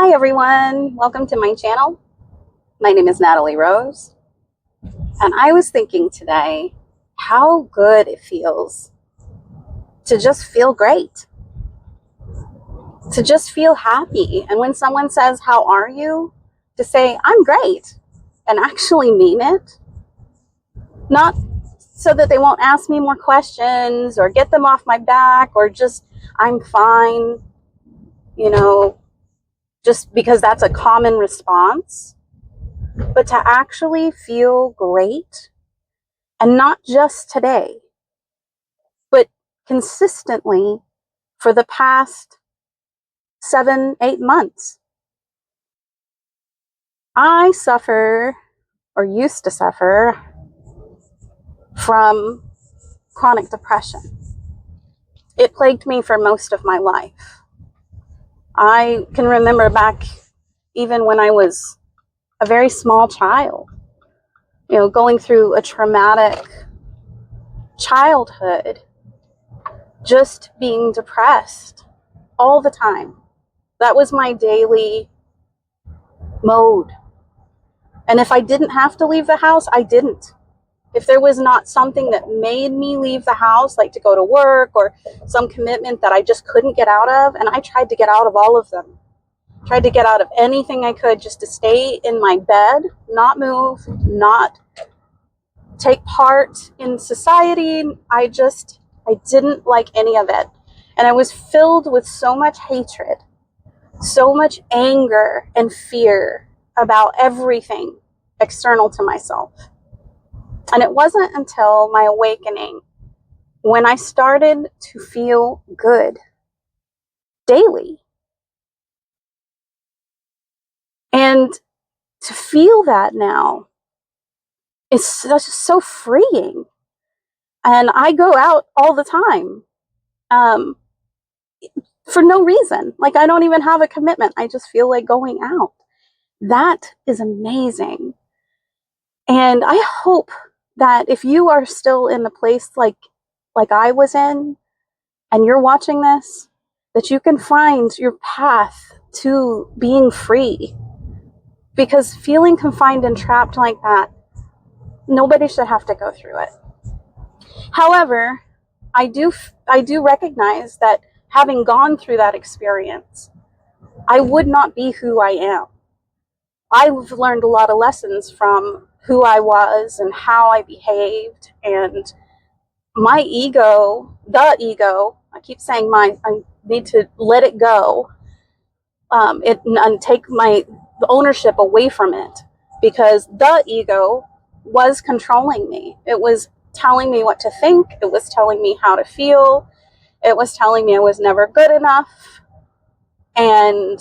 Hi everyone, welcome to my channel. My name is Natalie Rose, and I was thinking today how good it feels to just feel great, to just feel happy. And when someone says, "How are you?" to say, "I'm great," and actually mean it, not so that they won't ask me more questions or get them off my back or just, "I'm fine," you know, just because that's a common response. But to actually feel great, and not just today, but consistently for the past 7, 8 months. I suffer, or used to suffer, from chronic depression. It plagued me for most of my life. I can remember back even when I was a very small child, going through a traumatic childhood, just being depressed all the time. That was my daily mode. And if I didn't have to leave the house, I didn't. If there was not something that made me leave the house, like to go to work or some commitment that I just couldn't get out of, and I tried to get out of all of them. Tried to get out of anything I could just to stay in my bed, not move, not take part in society. I didn't like any of it. And I was filled with so much hatred, so much anger and fear about everything external to myself. And it wasn't until my awakening when I started to feel good daily. And to feel that now is so freeing. And I go out all the time for no reason. Like, I don't even have a commitment. I just feel like going out. That is amazing. And I hope that if you are still in the place like I was in, and you're watching this, that you can find your path to being free. Because feeling confined and trapped like that, nobody should have to go through it. However, I do recognize that having gone through that experience, I would not be who I am. I've learned a lot of lessons from who I was and how I behaved, and my ego, I keep saying I need to let it go, and take the ownership away from it, because the ego was controlling me. It was telling me what to think. It was telling me how to feel. It was telling me I was never good enough and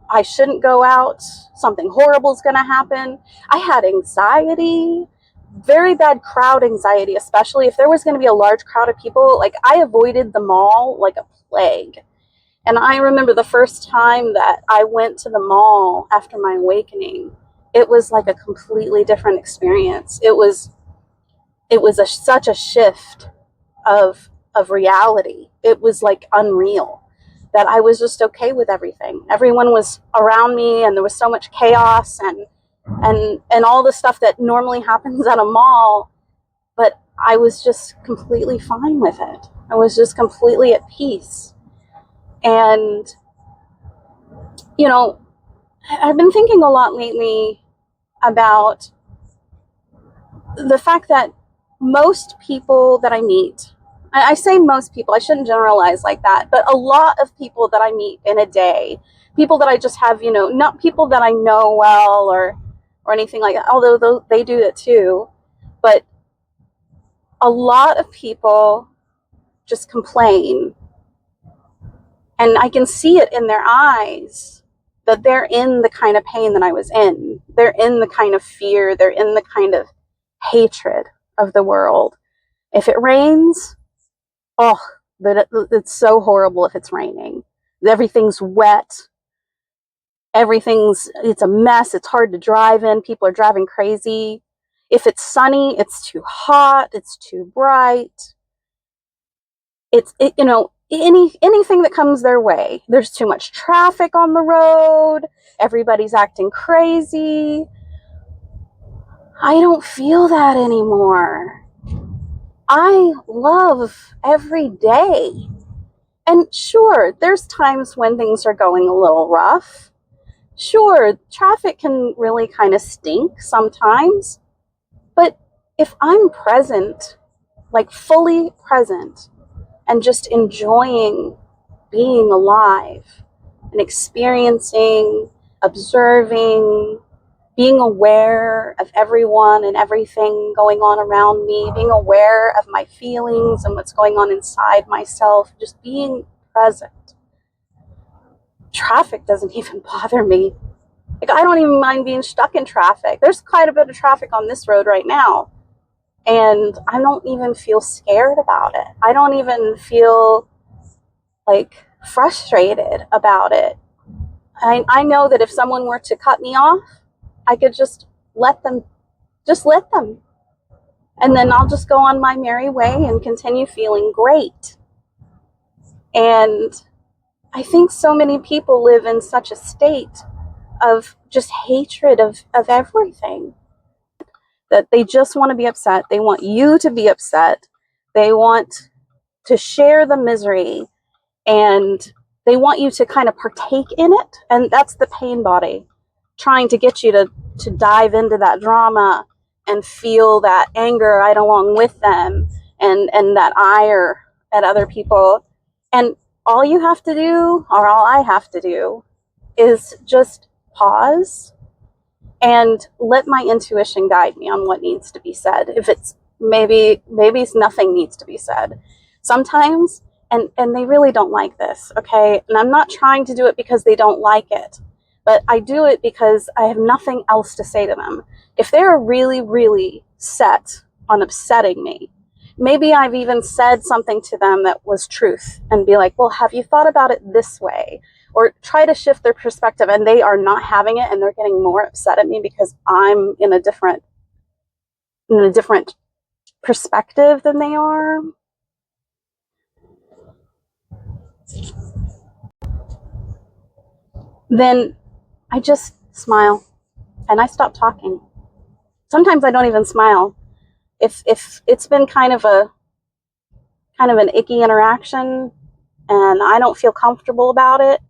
I shouldn't go out. Something horrible is going to happen. I had anxiety, very bad crowd anxiety, especially if there was going to be a large crowd of people. Like, I avoided the mall like a plague. And I remember the first time that I went to the mall after my awakening, it was like a completely different experience. It was such a shift of reality. It was like unreal, that I was just okay with everything. Everyone was around me, and there was so much chaos and all the stuff that normally happens at a mall, but I was just completely fine with it. I was just completely at peace. And I've been thinking a lot lately about the fact that most people that I meet, I say most people, I shouldn't generalize like that, but a lot of people that I meet in a day, people that I just have, not people that I know well or anything like that, although they do it too, but a lot of people just complain. And I can see it in their eyes that they're in the kind of pain that I was in. They're in the kind of fear. They're in the kind of hatred of the world. If it rains, it's so horrible if it's raining. Everything's wet. It's a mess. It's hard to drive in. People are driving crazy. If it's sunny, it's too hot. It's too bright. anything that comes their way. There's too much traffic on the road. Everybody's acting crazy. I don't feel that anymore. I love every day. And sure, there's times when things are going a little rough. Sure, traffic can really kind of stink sometimes. But if I'm present, like fully present, and just enjoying being alive and experiencing, observing, being aware of everyone and everything going on around me, being aware of my feelings and what's going on inside myself, just being present. Traffic doesn't even bother me. Like, I don't even mind being stuck in traffic. There's quite a bit of traffic on this road right now, and I don't even feel scared about it. I don't even feel like frustrated about it. I know that if someone were to cut me off, I could just let them. And then I'll just go on my merry way and continue feeling great. And I think so many people live in such a state of just hatred of everything, that they just want to be upset. They want you to be upset. They want to share the misery, and they want you to kind of partake in it. And that's the pain body, trying to get you to dive into that drama and feel that anger right along with them, and that ire at other people. And all you have to do, or all I have to do, is just pause and let my intuition guide me on what needs to be said. If it's maybe nothing needs to be said. Sometimes, and they really don't like this, okay? And I'm not trying to do it because they don't like it, but I do it because I have nothing else to say to them. If they're really, really set on upsetting me, maybe I've even said something to them that was truth, and be like, well, have you thought about it this way? Or try to shift their perspective, and they are not having it, and they're getting more upset at me because I'm in a different perspective than they are. Then I just smile and I stop talking. Sometimes I don't even smile. If it's been kind of an icky interaction and I don't feel comfortable about it,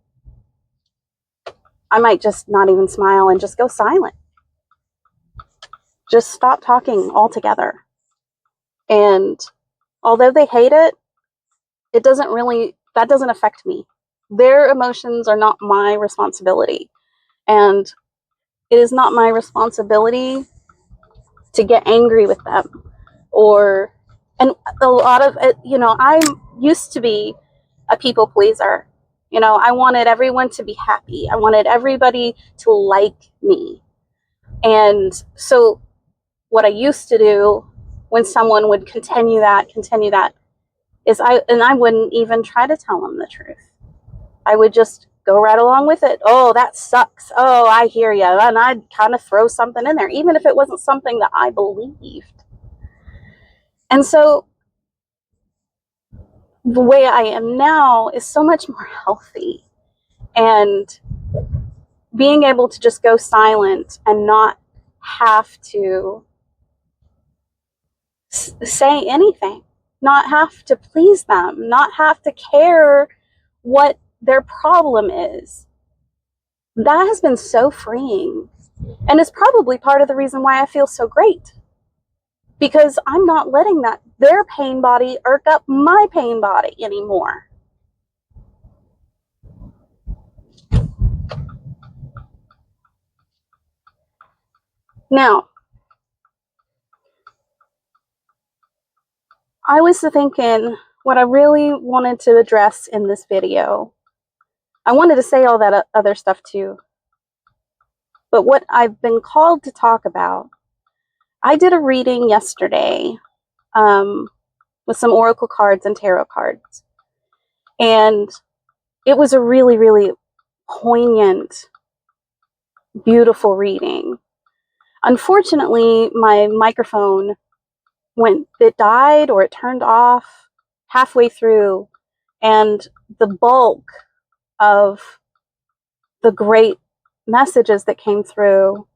I might just not even smile and just go silent. Just stop talking altogether. And although they hate it, that doesn't affect me. Their emotions are not my responsibility. And it is not my responsibility to get angry with them. And a lot of it, I used to be a people pleaser. I wanted everyone to be happy. I wanted everybody to like me. And so what I used to do when someone would continue that, is I wouldn't even try to tell them the truth. I would just go right along with it. Oh, that sucks. Oh, I hear you. And I'd kind of throw something in there, even if it wasn't something that I believed. And so the way I am now is so much more healthy. And being able to just go silent and not have to say anything, not have to please them, not have to care what their problem is. That has been so freeing, and is probably part of the reason why I feel so great, because I'm not letting their pain body irk up my pain body anymore. Now, I was thinking what I really wanted to address in this video. I wanted to say all that other stuff too, but what I've been called to talk about, I did a reading yesterday with some oracle cards and tarot cards, and it was a really, really poignant, beautiful reading. Unfortunately, my microphone it died, or it turned off halfway through, And the bulk of the great messages that came through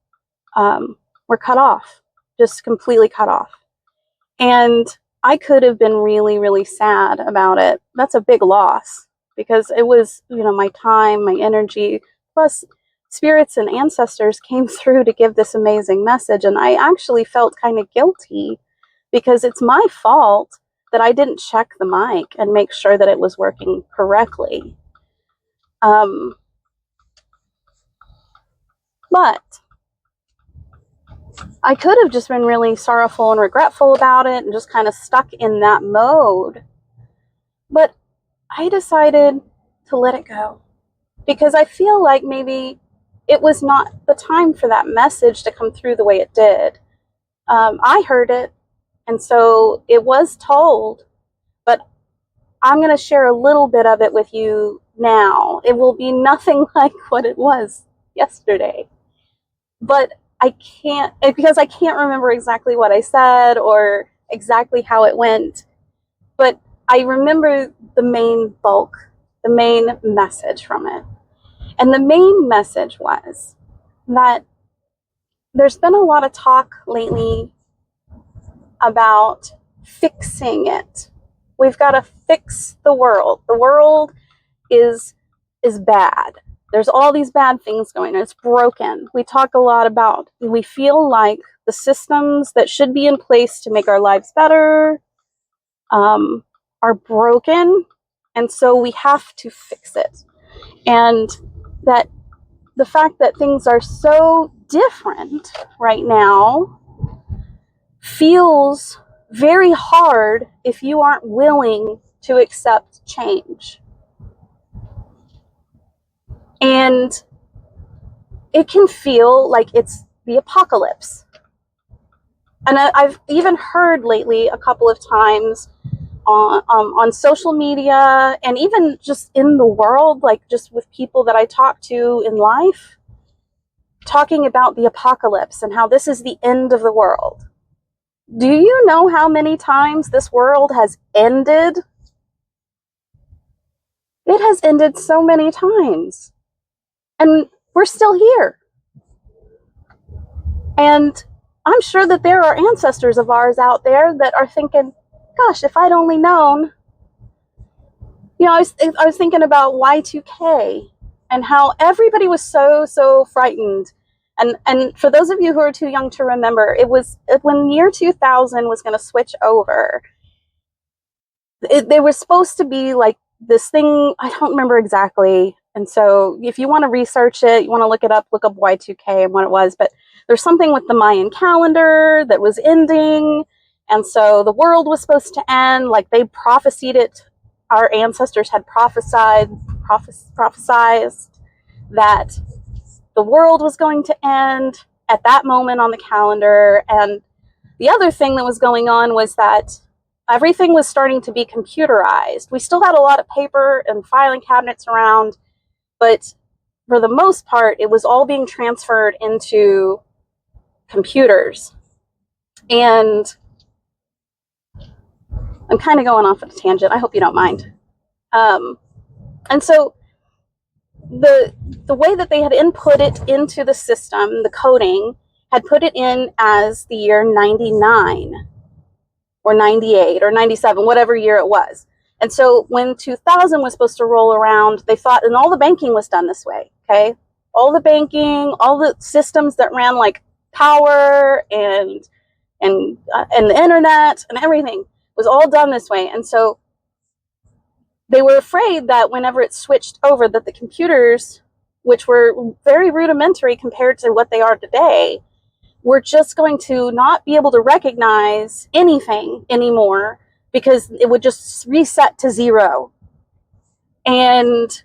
were cut off, just completely cut off. And I could have been really, really sad about it. That's a big loss because it was, my time, my energy, plus spirits and ancestors came through to give this amazing message. And I actually felt kind of guilty because it's my fault that I didn't check the mic and make sure that it was working correctly. But I could have just been really sorrowful and regretful about it and just kind of stuck in that mode. But I decided to let it go because I feel like maybe it was not the time for that message to come through the way it did. I heard it, and so it was told, but I'm going to share a little bit of it with you now. It will be nothing like what it was yesterday. But I can't, because I can't remember exactly what I said or exactly how it went. But I remember the main bulk, the main message from it. And the main message was that there's been a lot of talk lately about fixing it. We've got to fix the world. The world is bad. There's all these bad things going on. It's broken. We talk a lot about, we feel like the systems that should be in place to make our lives better are broken. And so we have to fix it. And that the fact that things are so different right now feels very hard if you aren't willing to accept change. And it can feel like it's the apocalypse. And I've even heard lately a couple of times on social media and even just in the world, like just with people that I talk to in life, talking about the apocalypse and how this is the end of the world. Do you know how many times this world has ended? It has ended so many times. And we're still here. And I'm sure that there are ancestors of ours out there that are thinking, gosh, if I'd only known. I was thinking about Y2K and how everybody was so frightened. And for those of you who are too young to remember, it was when year 2000 was going to switch over. There was supposed to be like this thing, I don't remember exactly. And so if you want to research it, you want to look it up, look up Y2K and what it was. But there's something with the Mayan calendar that was ending. And so the world was supposed to end, like they prophesied it. Our ancestors had prophesied that the world was going to end at that moment on the calendar. And the other thing that was going on was that everything was starting to be computerized. We still had a lot of paper and filing cabinets around, but for the most part, it was all being transferred into computers. And I'm kind of going off on a tangent. I hope you don't mind. And so the way that they had input it into the system, the coding, had put it in as the year 99 or 98 or 97, whatever year it was. And so when 2000 was supposed to roll around, they thought, and all the banking was done this way, okay? All the banking, all the systems that ran like power and the internet and everything was all done this way. And so they were afraid that whenever it switched over, that the computers, which were very rudimentary compared to what they are today, were just going to not be able to recognize anything anymore because it would just reset to zero. And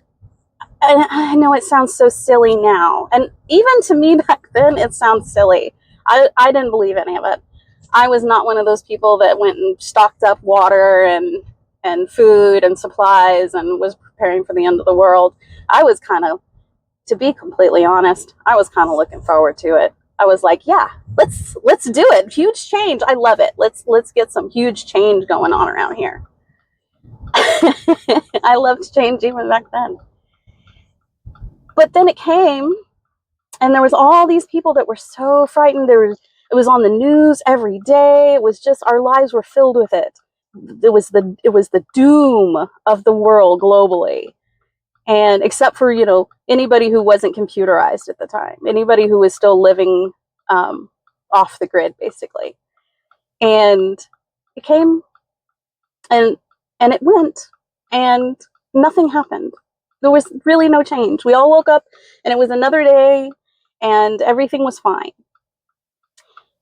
I know it sounds so silly now. And even to me back then, it sounds silly. I didn't believe any of it. I was not one of those people that went and stocked up water and food and supplies and was preparing for the end of the world. I was kind of, to be completely honest, I was kind of looking forward to it. I was like, yeah, let's do it. Huge change. I love it. Let's get some huge change going on around here. I loved change even back then. But then it came, and there was all these people that were so frightened. It was on the news every day. It was just, our lives were filled with it. It was the doom of the world globally. And except for, anybody who wasn't computerized at the time, anybody who was still living off the grid, basically. And it came, and it went, and nothing happened. There was really no change. We all woke up, and it was another day, and everything was fine.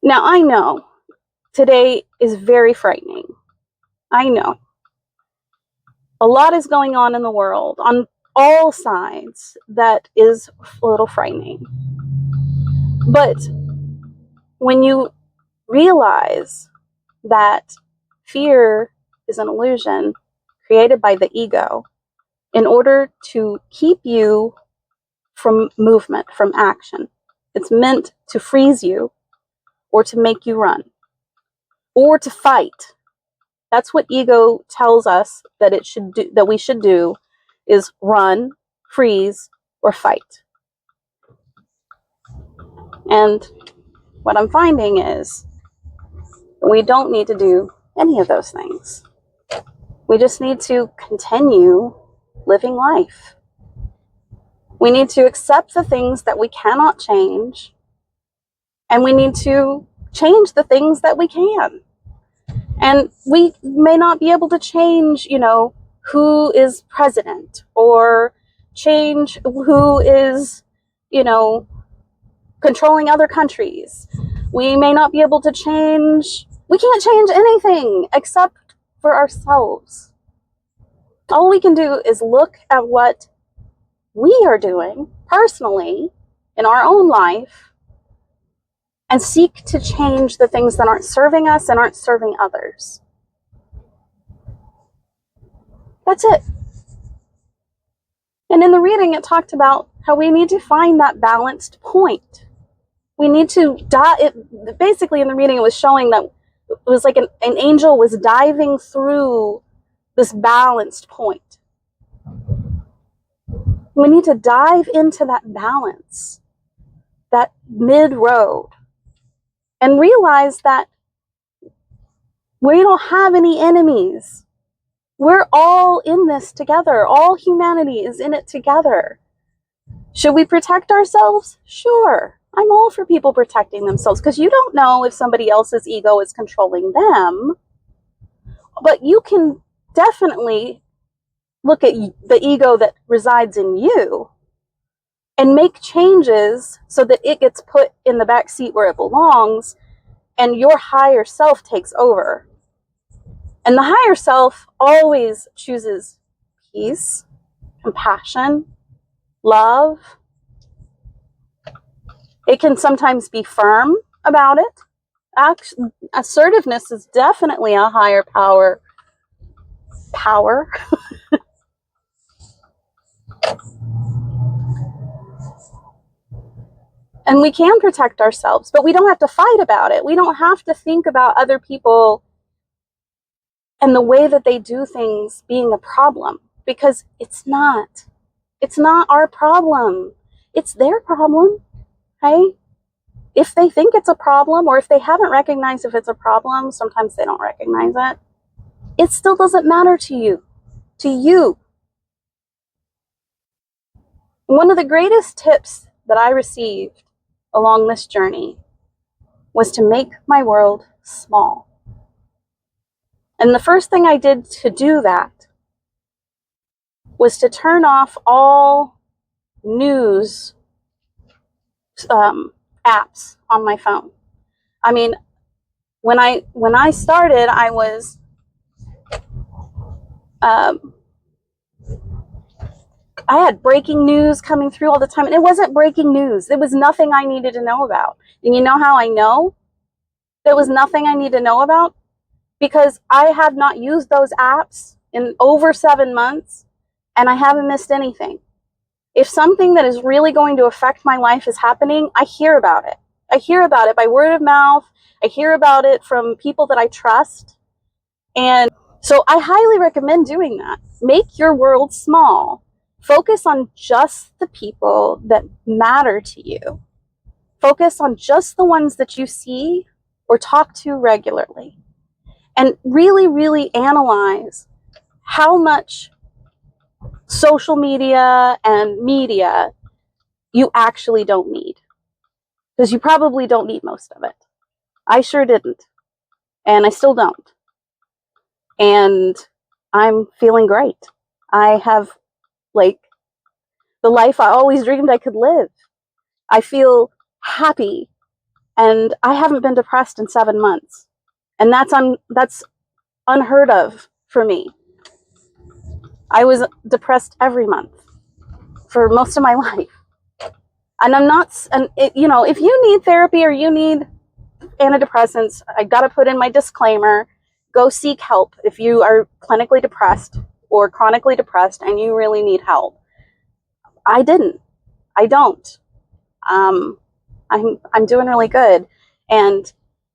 Now, I know today is very frightening. I know. A lot is going on in the world on all sides that is a little frightening. But when you realize that fear is an illusion created by the ego in order to keep you from movement, from action, it's meant to freeze you or to make you run or to fight. That's what ego tells us that it should do, that we should do, is run, freeze, or fight. And what I'm finding is we don't need to do any of those things. We just need to continue living life. We need to accept the things that we cannot change, and we need to change the things that we can. And we may not be able to change, who is president, or change who is, controlling other countries. We may not be able to change, we can't change anything except for ourselves. All we can do is look at what we are doing personally in our own life and seek to change the things that aren't serving us and aren't serving others. That's it. And in the reading, it talked about how we need to find that balanced point. We need to basically in the reading, it was showing that it was like an angel was diving through this balanced point. We need to dive into that balance, that mid-road, and realize that we don't have any enemies. We're all in this together. All humanity is in it together. Should we protect ourselves? Sure. I'm all for people protecting themselves, because you don't know if somebody else's ego is controlling them. But you can definitely look at the ego that resides in you and make changes so that it gets put in the back seat where it belongs, and your higher self takes over. And the higher self always chooses peace, compassion, love. It can sometimes be firm about it. Assertiveness is definitely a higher power. And we can protect ourselves, but we don't have to fight about it. We don't have to think about other people and the way that they do things being a problem, because it's not. It's not our problem. It's their problem, right? If they think it's a problem, or if they haven't recognized if it's a problem, sometimes they don't recognize it. It still doesn't matter to you. To you. One of the greatest tips that I received along this journey was to make my world small. And the first thing I did to do that was to turn off all news apps on my phone. I mean, when I started, I was I had breaking news coming through all the time, and it wasn't breaking news. There was nothing I needed to know about. And you know how I know there was nothing I need to know about? Because I have not used those apps in over 7 months, and I haven't missed anything. If something that is really going to affect my life is happening, I hear about it. I hear about it by word of mouth. I hear about it from people that I trust. And So I highly recommend doing that. Make your world small. Focus on just the people that matter to you. Focus on just the ones that you see or talk to regularly. And really, really analyze how much social media and media you actually don't need. Because you probably don't need most of it. I sure didn't. And I still don't. And I'm feeling great. I have, like, the life I always dreamed I could live. I feel happy. And I haven't been depressed in 7 months. And that's unheard of for me. I was depressed every month for most of my life. And I'm not, and it, you know, if you need therapy or you need antidepressants, I got to put in my disclaimer. Go seek help if you are clinically depressed or chronically depressed and you really need help. I didn't. I don't. I'm doing really good, and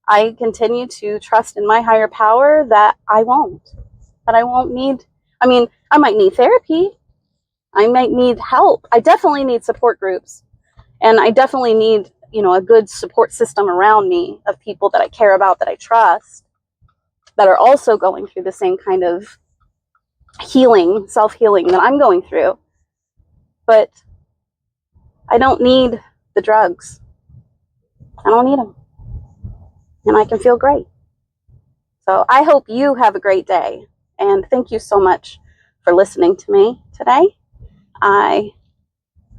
I continue to trust in my higher power that I won't need. I mean, I might need therapy. I might need help. I definitely need support groups, and I definitely need, you know, a good support system around me of people that I care about, that I trust, that are also going through the same kind of healing, self-healing that I'm going through. But I don't need the drugs. I don't need them. And I can feel great. So I hope you have a great day. And thank you so much for listening to me today. I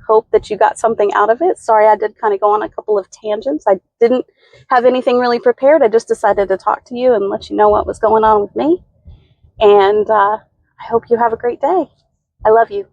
hope that you got something out of it. Sorry, I did kind of go on a couple of tangents. I didn't have anything really prepared. I just decided to talk to you and let you know what was going on with me. And I hope you have a great day. I love you.